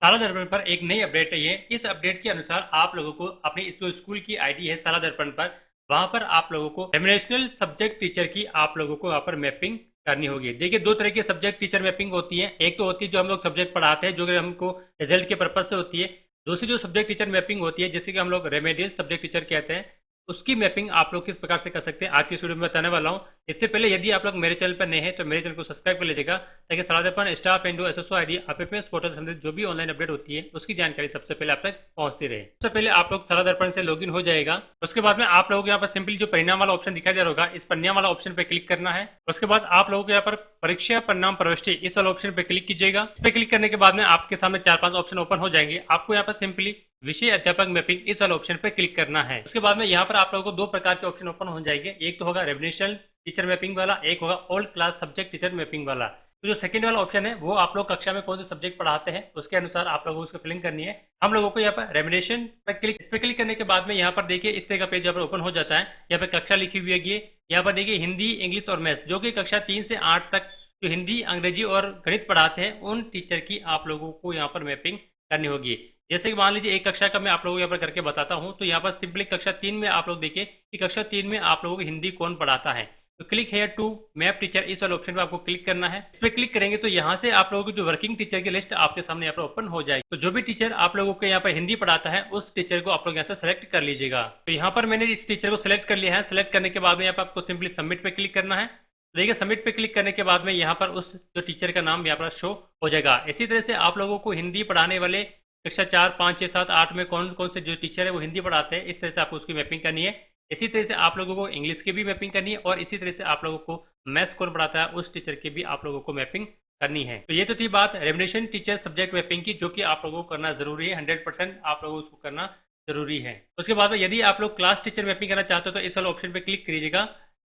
साला दर्पण पर एक नई अपडेट है ये। इस अपडेट के अनुसार आप लोगों को अपनी जो स्कूल की आईडी है साला दर्पण पर, वहां पर आप लोगों को रेमिनेशनल सब्जेक्ट टीचर की आप लोगों को वहां पर मैपिंग करनी होगी। देखिए, दो तरह की सब्जेक्ट टीचर मैपिंग होती है। एक तो होती है जो हम लोग सब्जेक्ट पढ़ाते हैं, जो कि हमको रिजल्ट के पर्पज से होती है। दूसरी जो सब्जेक्ट टीचर मैपिंग होती है, जिसे कि हम लोग रेमेडियल सब्जेक्ट टीचर कहते हैं, उसकी मैपिंग आप लोग किस प्रकार से कर सकते हैं आज की वीडियो में बताने वाला हूं। इससे पहले यदि आप लोग मेरे चैनल पर नए हैं तो मेरे चैनल को सब्सक्राइब कर लीजिएगा, ताकि सलाहदेपन staff and SSO ID APPS portal से संबंधित जो भी ऑनलाइन अपडेट होती है उसकी जानकारी सबसे पहले आप तक पहुंचती रहे। सबसे पहले आप लोग साला दर्पण से लॉगिन हो जाएगा। उसके बाद में आप लोगों को यहाँ पर सिंपली जो परिणाम वाला ऑप्शन दिखाई दे रहा होगा, इस परिणाम वाला ऑप्शन पे क्लिक करना है। उसके बाद आप लोगों को यहाँ पर परीक्षा परिणाम प्रविष्टि इस वाले ऑप्शन पे क्लिक कीजिएगा। इस पे क्लिक करने के बाद में आपके सामने 4-5 ऑप्शन ओपन हो जाएंगे। आपको यहाँ पर सिंपली विषय अध्यापक मैपिंग इस वाले ऑप्शन पे क्लिक करना है। उसके बाद में यहाँ पर आप लोगों को दो प्रकार के ऑप्शन ओपन हो जाएंगे। एक तो होगा रेवोल्यूशनल टीचर मैपिंग वाला, एक होगा old class subject teacher mapping वाला। तो जो सेकंड वाला ऑप्शन है वो आप लोग कक्षा में कौन से सब्जेक्ट पढ़ाते हैं उसके अनुसार आप लोगों को उसको फिलिंग करनी है। हम लोगों को यहाँ पर रेमिनेशन पर क्लिक, इस पर क्लिक करने के बाद में यहाँ पर देखिए इस तरह का पेज यहाँ पर ओपन हो जाता है। यहाँ पर कक्षा लिखी हुई है, यहाँ पर देखिए हिंदी, इंग्लिश और मैथ्स, जो कि कक्षा 3 से 8 तक जो हिंदी, अंग्रेजी और गणित पढ़ाते हैं उन टीचर की आप लोगों को यहाँ पर मैपिंग करनी होगी। जैसे कि मान लीजिए एक कक्षा का मैं आप लोगों को यहाँ पर करके बताता हूँ। तो यहाँ पर सिंपली कक्षा 3 में आप लोग देखिए कि कक्षा 3 में आप लोगों को हिंदी कौन पढ़ाता है। तो click here to map teacher इस वाले ऑप्शन पे आपको क्लिक करना है। इस पर क्लिक करेंगे तो यहाँ से आप लोगों की जो वर्किंग टीचर की लिस्ट आपके सामने यहाँ पर ओपन हो जाएगी। तो जो भी टीचर आप लोगों को यहाँ पर हिंदी पढ़ाता है उस टीचर को आप लोग यहाँ से सेलेक्ट कर लीजिएगा। तो यहाँ पर मैंने इस टीचर को सिलेक्ट कर लिया है। सिलेक्ट करने के बाद में यहाँ पर आपको सिंपली सबमिट पे क्लिक करना है। तो देखिए सबमिट पे क्लिक करने के बाद में यहाँ पर उस जो टीचर का नाम यहाँ पर शो हो जाएगा। इसी तरह से आप लोगों को हिंदी पढ़ाने वाले कक्षा 4, 5, 6, 7, 8 में कौन कौन से जो टीचर है वो हिंदी पढ़ाते हैं, इस तरह से आपको उसकी मैपिंग करनी है। इसी तरह से आप लोगों को इंग्लिश की भी मैपिंग करनी है और इसी तरह से आप लोगों को मैथ्स कौन पढ़ाता है उस टीचर की भी आप लोगों को मैपिंग करनी है। तो ये तो थी बात रेमिनेशन टीचर सब्जेक्ट मैपिंग की, जो कि आप लोगों को करना जरूरी है। 100% आप लोगों को उसको करना जरूरी है। उसके बाद में यदि आप लोग क्लास टीचर मैपिंग करना चाहते हो तो इस वाले ऑप्शन पे क्लिक करिएगा।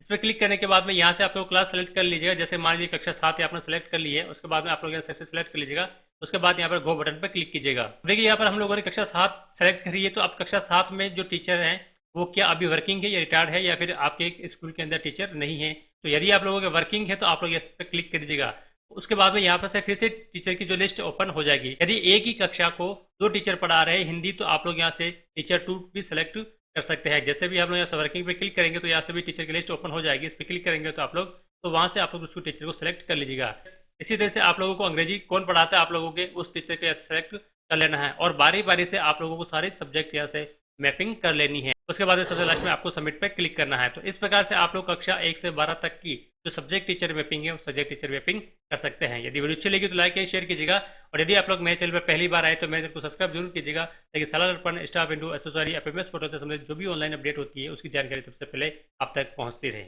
इस पर क्लिक करने के बाद में यहाँ से आप लोग क्लास सेलेक्ट कर लीजिएगा। जैसे मान लीजिए कक्षा 7 आपने सेलेक्ट कर ली है, उसके बाद में आप लोग यहाँ से सेलेक्ट कर लीजिएगा। उसके बाद यहाँ पर गो बटन पर क्लिक कीजिएगा। देखिए यहाँ पर हम लोगों ने कक्षा 7 सेलेक्ट करी है। तो अब कक्षा 7 में जो टीचर हैं वो क्या अभी वर्किंग है या रिटायर्ड है, या फिर आपके स्कूल के अंदर टीचर नहीं है। तो यदि आप लोगों के वर्किंग है तो आप लोग इस पर क्लिक कर दीजिएगा। उसके बाद में यहाँ पर से फिर से टीचर की जो लिस्ट ओपन हो जाएगी। यदि एक ही कक्षा को 2 टीचर पढ़ा रहे हैं हिंदी, तो आप लोग यहाँ से टीचर 2 भी सिलेक्ट कर सकते हैं। जैसे भी हम लोग यहाँ से वर्किंग पे क्लिक करेंगे तो यहाँ से भी टीचर की लिस्ट ओपन हो जाएगी। इस पर क्लिक करेंगे तो आप लोग तो वहाँ से आप लोग उस टीचर को सिलेक्ट कर लीजिएगा। इसी तरह से आप लोगों को अंग्रेजी कौन पढ़ाता है आप लोगों के उस टीचर को सेलेक्ट कर लेना है और बारी बारी से आप लोगों को सारे सब्जेक्ट यहाँ से मैपिंग कर लेनी है। उसके बाद सबसे लास्ट में आपको सबमिट पे क्लिक करना है। तो इस प्रकार से आप लोग कक्षा 1 से 12 तक की जो सब्जेक्ट टीचर मैपिंग है उस सब्जेक्ट टीचर मैपिंग कर सकते हैं। यदि वीडियो अच्छी लगी तो लाइक या शेयर कीजिएगा, और यदि आप लोग मेरे चैनल पर पहली बार आए तो मेरे चैनल को सब्सक्राइब जरूर कीजिएगा, ताकि साला दर्पण स्टाफ इंडो एसएसओ एपीएमएस पोर्टल से संबंधित जो भी ऑनलाइन अपडेट होती है उसकी जानकारी सबसे पहले आप तक पहुंचती रहे।